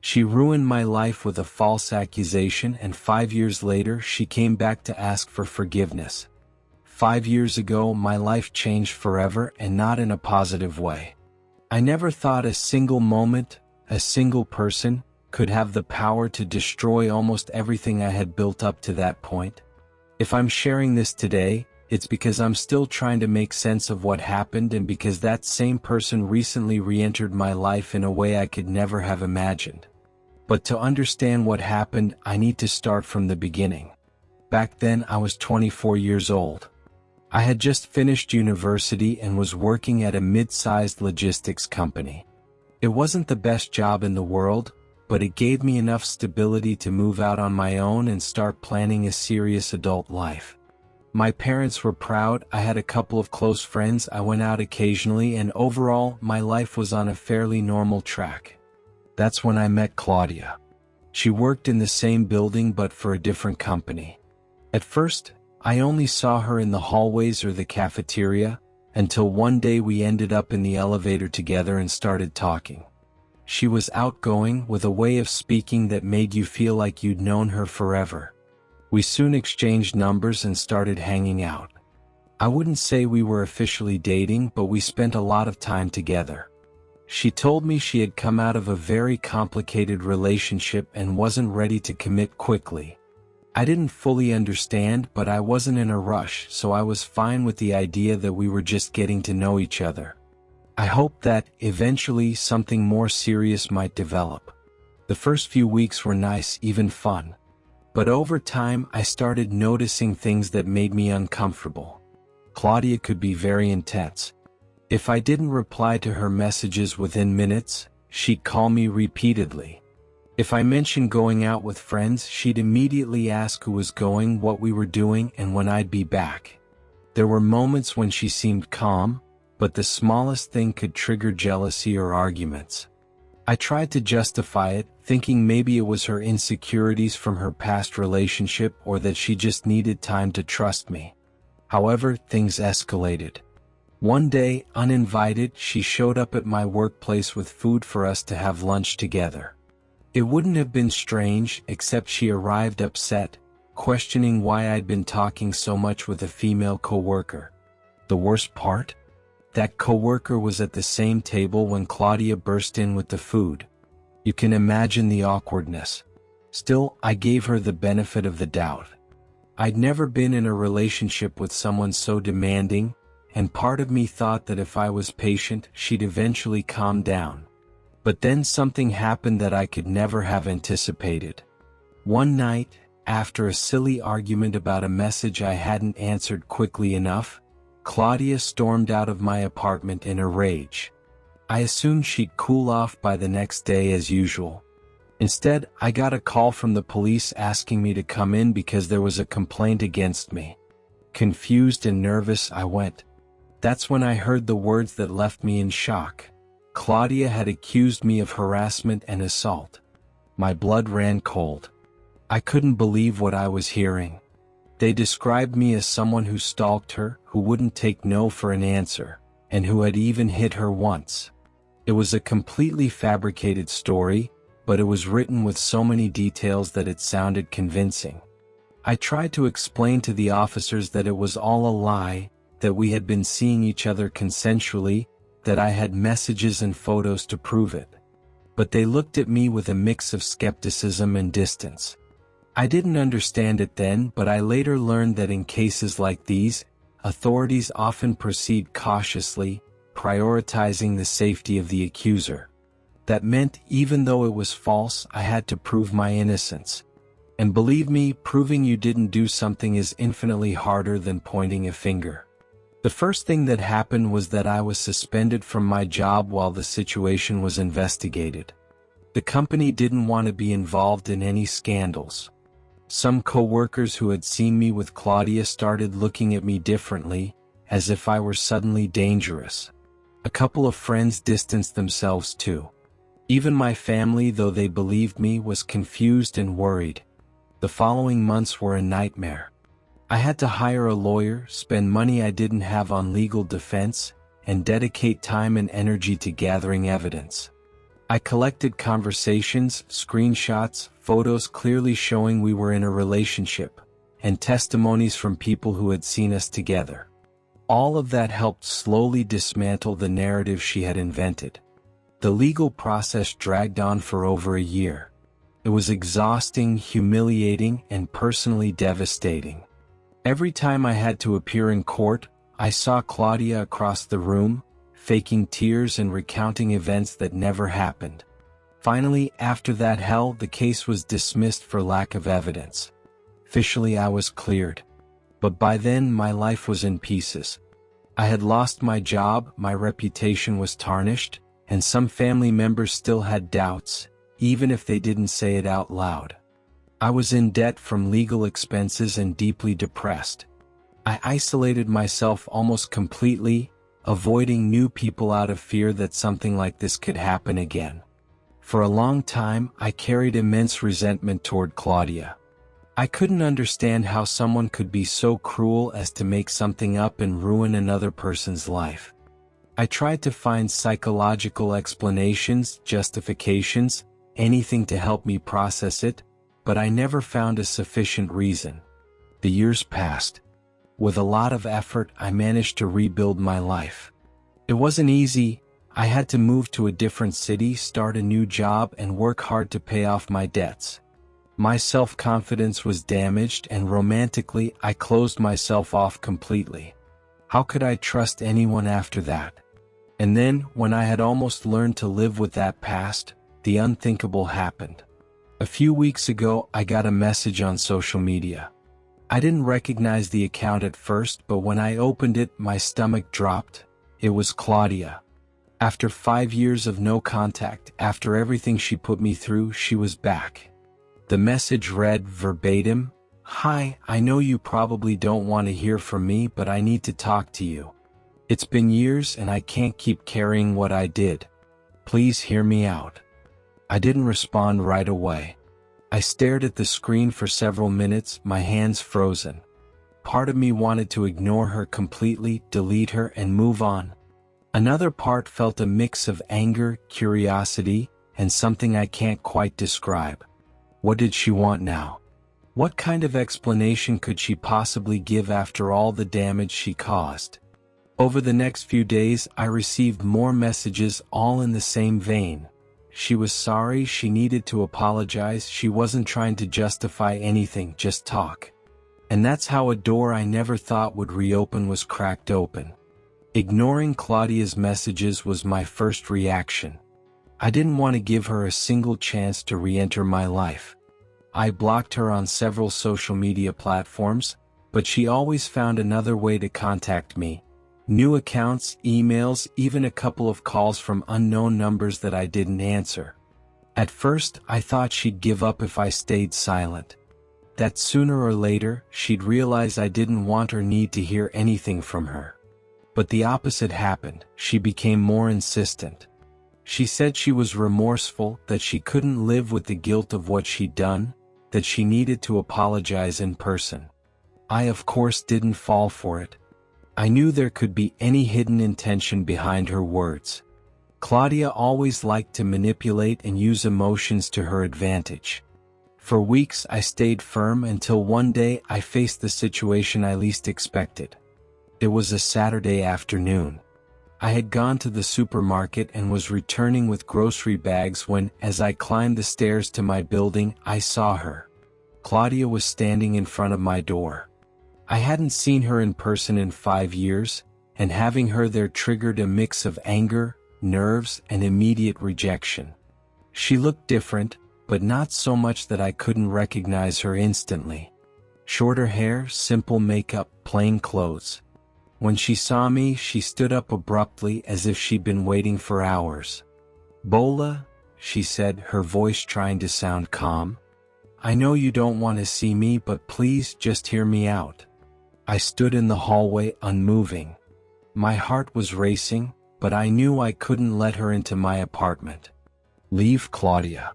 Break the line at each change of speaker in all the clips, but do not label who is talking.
She ruined my life with a false accusation, and 5 years later she came back to ask for forgiveness. 5 years ago my life changed forever, and not in a positive way. I never thought a single moment, a single person, could have the power to destroy almost everything I had built up to that point. If I'm sharing this today, it's because I'm still trying to make sense of what happened, and because that same person recently re-entered my life in a way I could never have imagined. But to understand what happened, I need to start from the beginning. Back then I was 24 years old. I had just finished university and was working at a mid-sized logistics company. It wasn't the best job in the world, but it gave me enough stability to move out on my own and start planning a serious adult life. My parents were proud, I had a couple of close friends, I went out occasionally, and overall, my life was on a fairly normal track. That's when I met Claudia. She worked in the same building but for a different company. At first, I only saw her in the hallways or the cafeteria, until one day we ended up in the elevator together and started talking. She was outgoing, with a way of speaking that made you feel like you'd known her forever. We soon exchanged numbers and started hanging out. I wouldn't say we were officially dating, but we spent a lot of time together. She told me she had come out of a very complicated relationship and wasn't ready to commit quickly. I didn't fully understand, but I wasn't in a rush, so I was fine with the idea that we were just getting to know each other. I hoped that, eventually, something more serious might develop. The first few weeks were nice, even fun. But over time, I started noticing things that made me uncomfortable. Claudia could be very intense. If I didn't reply to her messages within minutes, she'd call me repeatedly. If I mentioned going out with friends, she'd immediately ask who was going, what we were doing, and when I'd be back. There were moments when she seemed calm, but the smallest thing could trigger jealousy or arguments. I tried to justify it, thinking maybe it was her insecurities from her past relationship or that she just needed time to trust me. However, things escalated. One day, uninvited, she showed up at my workplace with food for us to have lunch together. It wouldn't have been strange, except she arrived upset, questioning why I'd been talking so much with a female coworker. The worst part? That coworker was at the same table when Claudia burst in with the food. You can imagine the awkwardness. Still, I gave her the benefit of the doubt. I'd never been in a relationship with someone so demanding, and part of me thought that if I was patient, she'd eventually calm down. But then something happened that I could never have anticipated. One night, after a silly argument about a message I hadn't answered quickly enough, Claudia stormed out of my apartment in a rage. I assumed she'd cool off by the next day as usual. Instead, I got a call from the police asking me to come in because there was a complaint against me. Confused and nervous, I went. That's when I heard the words that left me in shock. Claudia had accused me of harassment and assault. My blood ran cold. I couldn't believe what I was hearing. They described me as someone who stalked her, who wouldn't take no for an answer, and who had even hit her once. It was a completely fabricated story, but it was written with so many details that it sounded convincing. I tried to explain to the officers that it was all a lie, that we had been seeing each other consensually, that I had messages and photos to prove it. But they looked at me with a mix of skepticism and distance. I didn't understand it then, but I later learned that in cases like these, authorities often proceed cautiously, prioritizing the safety of the accuser. That meant even though it was false, I had to prove my innocence. And believe me, proving you didn't do something is infinitely harder than pointing a finger. The first thing that happened was that I was suspended from my job while the situation was investigated. The company didn't want to be involved in any scandals. Some co-workers who had seen me with Claudia started looking at me differently, as if I were suddenly dangerous. A couple of friends distanced themselves too. Even my family, though they believed me, was confused and worried. The following months were a nightmare. I had to hire a lawyer, spend money I didn't have on legal defense, and dedicate time and energy to gathering evidence. I collected conversations, screenshots, photos clearly showing we were in a relationship, and testimonies from people who had seen us together. All of that helped slowly dismantle the narrative she had invented. The legal process dragged on for over a year. It was exhausting, humiliating, and personally devastating. Every time I had to appear in court, I saw Claudia across the room, faking tears and recounting events that never happened. Finally, after that hell, the case was dismissed for lack of evidence. Officially, I was cleared. But by then, my life was in pieces. I had lost my job, my reputation was tarnished, and some family members still had doubts, even if they didn't say it out loud. I was in debt from legal expenses and deeply depressed. I isolated myself almost completely, avoiding new people out of fear that something like this could happen again. For a long time, I carried immense resentment toward Claudia. I couldn't understand how someone could be so cruel as to make something up and ruin another person's life. I tried to find psychological explanations, justifications, anything to help me process it, but I never found a sufficient reason. The years passed. With a lot of effort, I managed to rebuild my life. It wasn't easy. I had to move to a different city, start a new job, and work hard to pay off my debts. My self-confidence was damaged, and romantically, I closed myself off completely. How could I trust anyone after that? And then, when I had almost learned to live with that past, the unthinkable happened. A few weeks ago, I got a message on social media. I didn't recognize the account at first, but when I opened it, my stomach dropped. It was Claudia. After 5 years of no contact, after everything she put me through, she was back. The message read verbatim, "Hi, I know you probably don't want to hear from me, but I need to talk to you. It's been years and I can't keep carrying what I did. Please hear me out." I didn't respond right away. I stared at the screen for several minutes, my hands frozen. Part of me wanted to ignore her completely, delete her, and move on. Another part felt a mix of anger, curiosity, and something I can't quite describe. What did she want now? What kind of explanation could she possibly give after all the damage she caused? Over the next few days, I received more messages, all in the same vein. She was sorry, she needed to apologize, she wasn't trying to justify anything, just talk. And that's how a door I never thought would reopen was cracked open. Ignoring Claudia's messages was my first reaction. I didn't want to give her a single chance to re-enter my life. I blocked her on several social media platforms, but she always found another way to contact me. New accounts, emails, even a couple of calls from unknown numbers that I didn't answer. At first, I thought she'd give up if I stayed silent. That sooner or later, she'd realize I didn't want or need to hear anything from her. But the opposite happened. She became more insistent. She said she was remorseful, that she couldn't live with the guilt of what she'd done, that she needed to apologize in person. I, of course, didn't fall for it. I knew there could be any hidden intention behind her words. Claudia always liked to manipulate and use emotions to her advantage. For weeks I stayed firm until one day I faced the situation I least expected. It was a Saturday afternoon. I had gone to the supermarket and was returning with grocery bags when, as I climbed the stairs to my building, I saw her. Claudia was standing in front of my door. I hadn't seen her in person in 5 years, and having her there triggered a mix of anger, nerves, and immediate rejection. She looked different, but not so much that I couldn't recognize her instantly. Shorter hair, simple makeup, plain clothes. When she saw me, she stood up abruptly as if she'd been waiting for hours. "Bola," she said, her voice trying to sound calm. "I know you don't want to see me, but please just hear me out." I stood in the hallway unmoving. My heart was racing, but I knew I couldn't let her into my apartment. "Leave, Claudia.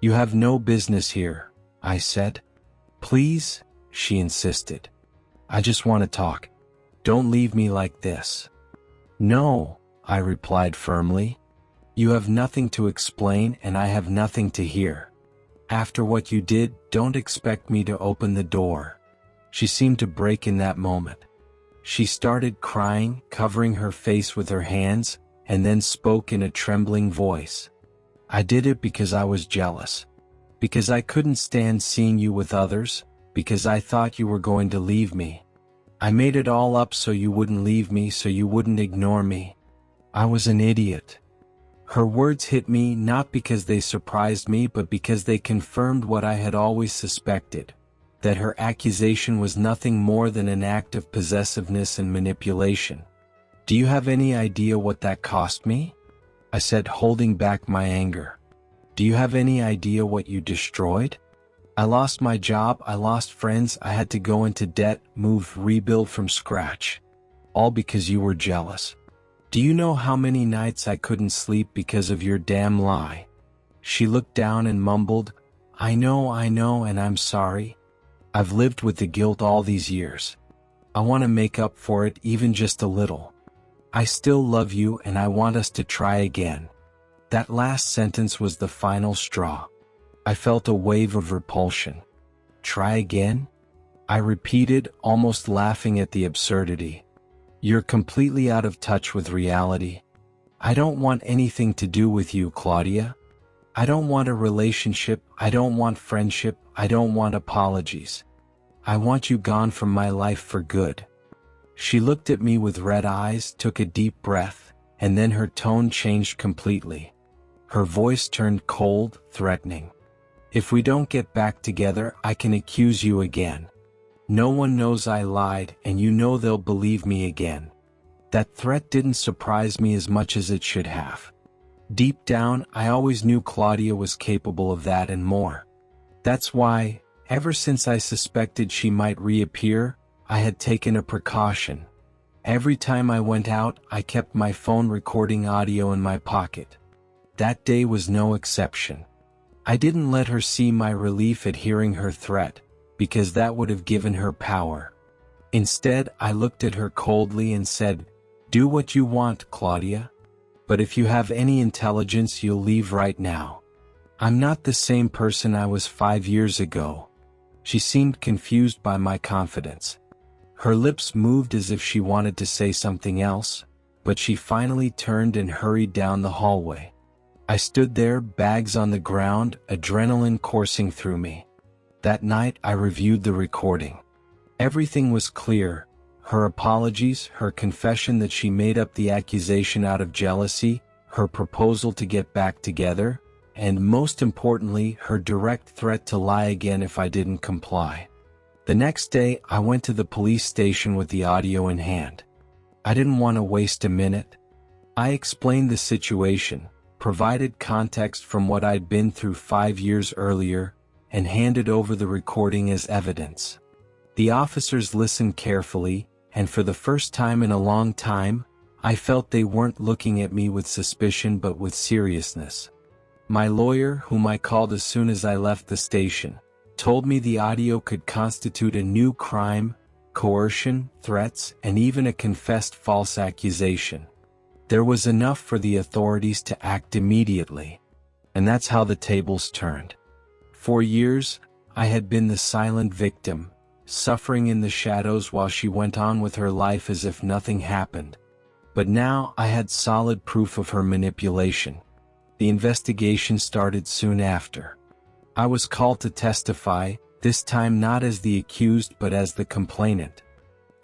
You have no business here," I said. "Please," she insisted. "I just want to talk. Don't leave me like this." "No," I replied firmly. You have nothing to explain and I have nothing to hear. After what you did, don't expect me to open the door." She seemed to break in that moment. She started crying, covering her face with her hands, and then spoke in a trembling voice. "I did it because I was jealous. Because I couldn't stand seeing you with others, because I thought you were going to leave me. I made it all up so you wouldn't leave me, so you wouldn't ignore me. I was an idiot." Her words hit me not because they surprised me but because they confirmed what I had always suspected, that her accusation was nothing more than an act of possessiveness and manipulation. "Do you have any idea what that cost me?" I said, holding back my anger. "Do you have any idea what you destroyed? I lost my job, I lost friends, I had to go into debt, move, rebuild from scratch. All because you were jealous. Do you know how many nights I couldn't sleep because of your damn lie?" She looked down and mumbled, I know, and I'm sorry. I've lived with the guilt all these years. I want to make up for it even just a little. I still love you and I want us to try again." That last sentence was the final straw. I felt a wave of repulsion. "Try again?" I repeated, almost laughing at the absurdity. "You're completely out of touch with reality. I don't want anything to do with you, Claudia. I don't want a relationship, I don't want friendship, I don't want apologies. I want you gone from my life for good." She looked at me with red eyes, took a deep breath, and then her tone changed completely. Her voice turned cold, threatening. "If we don't get back together, I can accuse you again. No one knows I lied, and you know they'll believe me again." That threat didn't surprise me as much as it should have. Deep down, I always knew Claudia was capable of that and more. That's why, ever since I suspected she might reappear, I had taken a precaution. Every time I went out, I kept my phone recording audio in my pocket. That day was no exception. I didn't let her see my relief at hearing her threat, because that would have given her power. Instead, I looked at her coldly and said, "Do what you want, Claudia. But if you have any intelligence, you'll leave right now. I'm not the same person I was 5 years ago." She seemed confused by my confidence. Her lips moved as if she wanted to say something else, but she finally turned and hurried down the hallway. I stood there, bags on the ground, adrenaline coursing through me. That night I reviewed the recording. Everything was clear. Her apologies, her confession that she made up the accusation out of jealousy, her proposal to get back together, and most importantly, her direct threat to lie again if I didn't comply. The next day, I went to the police station with the audio in hand. I didn't want to waste a minute. I explained the situation, provided context from what I'd been through 5 years earlier, and handed over the recording as evidence. The officers listened carefully, and for the first time in a long time, I felt they weren't looking at me with suspicion but with seriousness. My lawyer, whom I called as soon as I left the station, told me the audio could constitute a new crime, coercion, threats, and even a confessed false accusation. There was enough for the authorities to act immediately. And that's how the tables turned. For years, I had been the silent victim, suffering in the shadows while she went on with her life as if nothing happened. But now I had solid proof of her manipulation. The investigation started soon after. I was called to testify, this time not as the accused but as the complainant.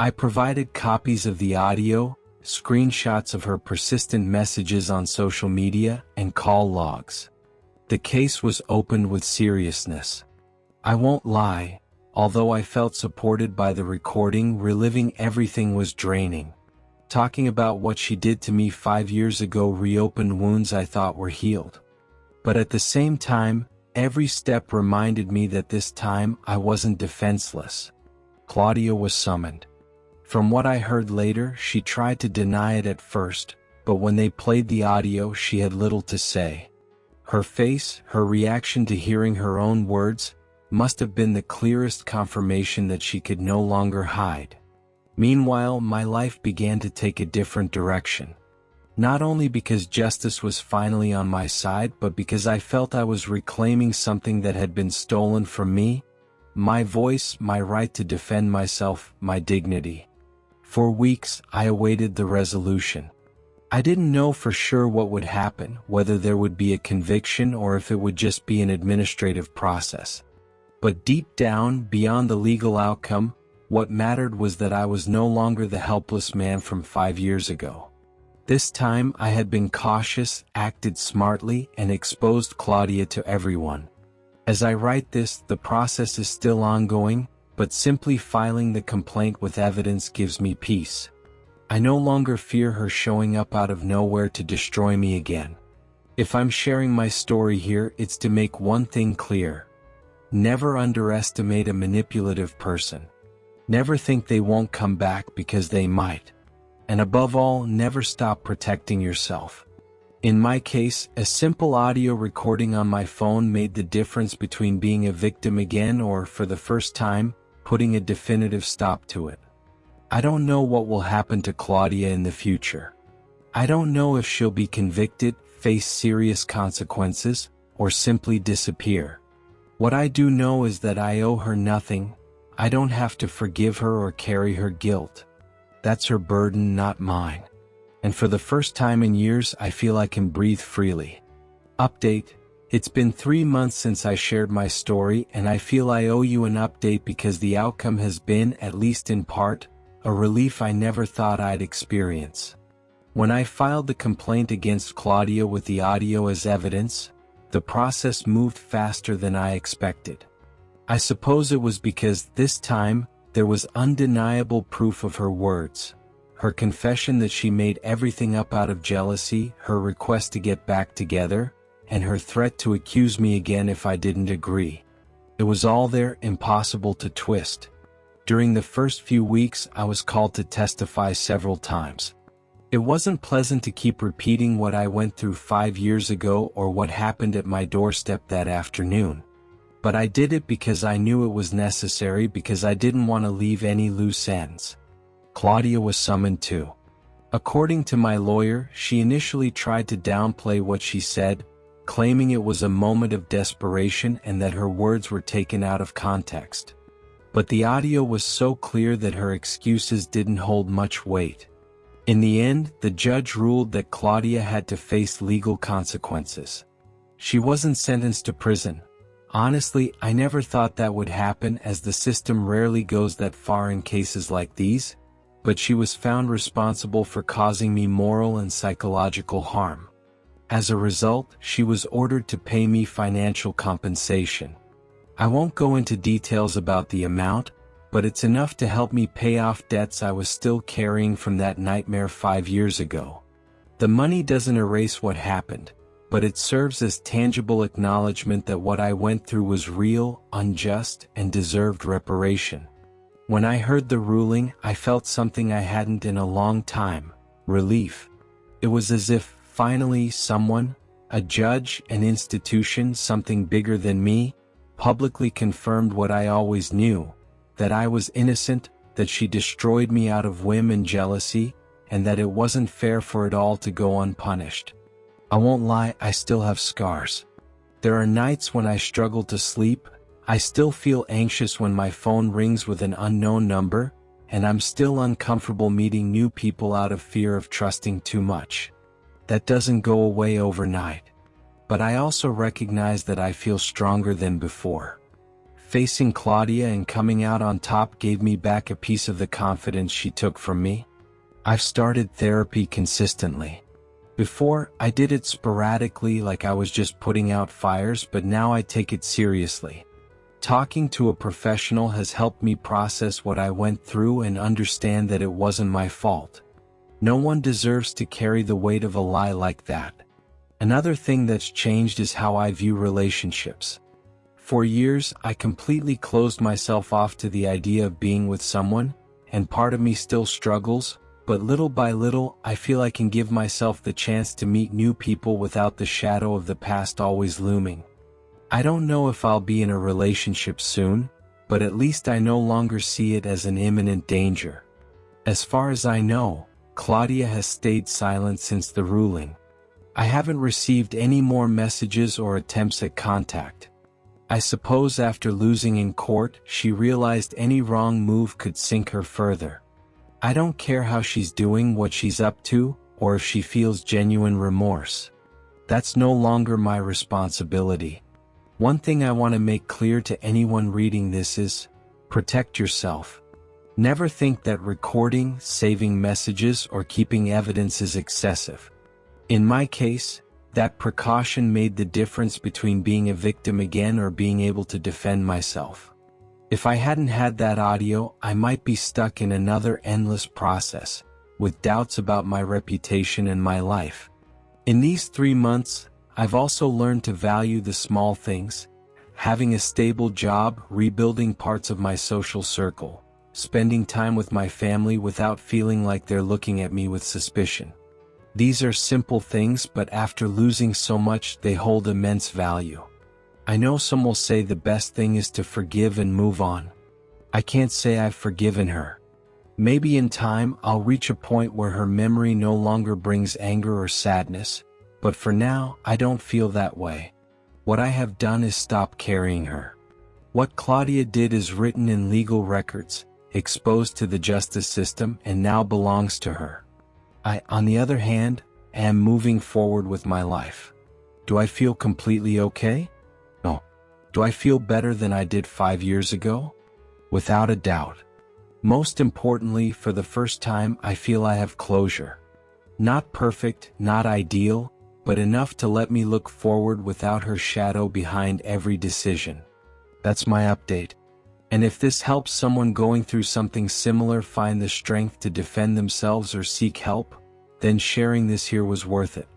I provided copies of the audio, screenshots of her persistent messages on social media, and call logs. The case was opened with seriousness. I won't lie, although I felt supported by the recording, reliving everything was draining. Talking about what she did to me 5 years ago reopened wounds I thought were healed. But at the same time, every step reminded me that this time I wasn't defenseless. Claudia was summoned. From what I heard later, she tried to deny it at first, but when they played the audio, she had little to say. Her face, her reaction to hearing her own words, must have been the clearest confirmation that she could no longer hide. Meanwhile, my life began to take a different direction. Not only because justice was finally on my side, but because I felt I was reclaiming something that had been stolen from me: my voice, my right to defend myself, my dignity. For weeks, I awaited the resolution. I didn't know for sure what would happen, whether there would be a conviction or if it would just be an administrative process. But deep down, beyond the legal outcome, what mattered was that I was no longer the helpless man from 5 years ago. This time I had been cautious, acted smartly, and exposed Claudia to everyone. As I write this, the process is still ongoing, but simply filing the complaint with evidence gives me peace. I no longer fear her showing up out of nowhere to destroy me again. If I'm sharing my story here, it's to make one thing clear. Never underestimate a manipulative person. Never think they won't come back, because they might. And above all, never stop protecting yourself. In my case, a simple audio recording on my phone made the difference between being a victim again or, for the first time, putting a definitive stop to it. I don't know what will happen to Claudia in the future. I don't know if she'll be convicted, face serious consequences, or simply disappear. What I do know is that I owe her nothing. I don't have to forgive her or carry her guilt. That's her burden, not mine. And for the first time in years, I feel I can breathe freely. Update: it's been 3 months since I shared my story, and I feel I owe you an update because the outcome has been, at least in part, a relief I never thought I'd experience. When I filed the complaint against Claudia with the audio as evidence, the process moved faster than I expected. I suppose it was because, this time, there was undeniable proof of her words. Her confession that she made everything up out of jealousy, her request to get back together, and her threat to accuse me again if I didn't agree. It was all there, impossible to twist. During the first few weeks, I was called to testify several times. It wasn't pleasant to keep repeating what I went through 5 years ago or what happened at my doorstep that afternoon. But I did it because I knew it was necessary, because I didn't want to leave any loose ends. Claudia was summoned too. According to my lawyer, she initially tried to downplay what she said, claiming it was a moment of desperation and that her words were taken out of context. But the audio was so clear that her excuses didn't hold much weight. In the end, the judge ruled that Claudia had to face legal consequences. She wasn't sentenced to prison. Honestly, I never thought that would happen, as the system rarely goes that far in cases like these, but she was found responsible for causing me moral and psychological harm. As a result, she was ordered to pay me financial compensation. I won't go into details about the amount, but it's enough to help me pay off debts I was still carrying from that nightmare 5 years ago. The money doesn't erase what happened, but it serves as tangible acknowledgement that what I went through was real, unjust, and deserved reparation. When I heard the ruling, I felt something I hadn't in a long time: relief. It was as if, finally, someone, a judge, an institution, something bigger than me, publicly confirmed what I always knew: that I was innocent, that she destroyed me out of whim and jealousy, and that it wasn't fair for it all to go unpunished. I won't lie, I still have scars. There are nights when I struggle to sleep. I still feel anxious when my phone rings with an unknown number, and I'm still uncomfortable meeting new people out of fear of trusting too much. That doesn't go away overnight. But I also recognize that I feel stronger than before. Facing Claudia and coming out on top gave me back a piece of the confidence she took from me. I've started therapy consistently. Before, I did it sporadically, like I was just putting out fires, but now I take it seriously. Talking to a professional has helped me process what I went through and understand that it wasn't my fault. No one deserves to carry the weight of a lie like that. Another thing that's changed is how I view relationships. For years, I completely closed myself off to the idea of being with someone, and part of me still struggles. But little by little, I feel I can give myself the chance to meet new people without the shadow of the past always looming. I don't know if I'll be in a relationship soon, but at least I no longer see it as an imminent danger. As far as I know, Claudia has stayed silent since the ruling. I haven't received any more messages or attempts at contact. I suppose after losing in court, she realized any wrong move could sink her further. I don't care how she's doing, what she's up to, or if she feels genuine remorse. That's no longer my responsibility. One thing I want to make clear to anyone reading this is, protect yourself. Never think that recording, saving messages, or keeping evidence is excessive. In my case, that precaution made the difference between being a victim again or being able to defend myself. If I hadn't had that audio, I might be stuck in another endless process, with doubts about my reputation and my life. In these 3 months, I've also learned to value the small things: having a stable job, rebuilding parts of my social circle, spending time with my family without feeling like they're looking at me with suspicion. These are simple things, but after losing so much, they hold immense value. I know some will say the best thing is to forgive and move on. I can't say I've forgiven her. Maybe in time I'll reach a point where her memory no longer brings anger or sadness, but for now I don't feel that way. What I have done is stop carrying her. What Claudia did is written in legal records, exposed to the justice system, and now belongs to her. I, on the other hand, am moving forward with my life. Do I feel completely okay? No. Do I feel better than I did 5 years ago? Without a doubt. Most importantly, for the first time, I feel I have closure. Not perfect, not ideal, but enough to let me look forward without her shadow behind every decision. That's my update. And if this helps someone going through something similar find the strength to defend themselves or seek help, then sharing this here was worth it.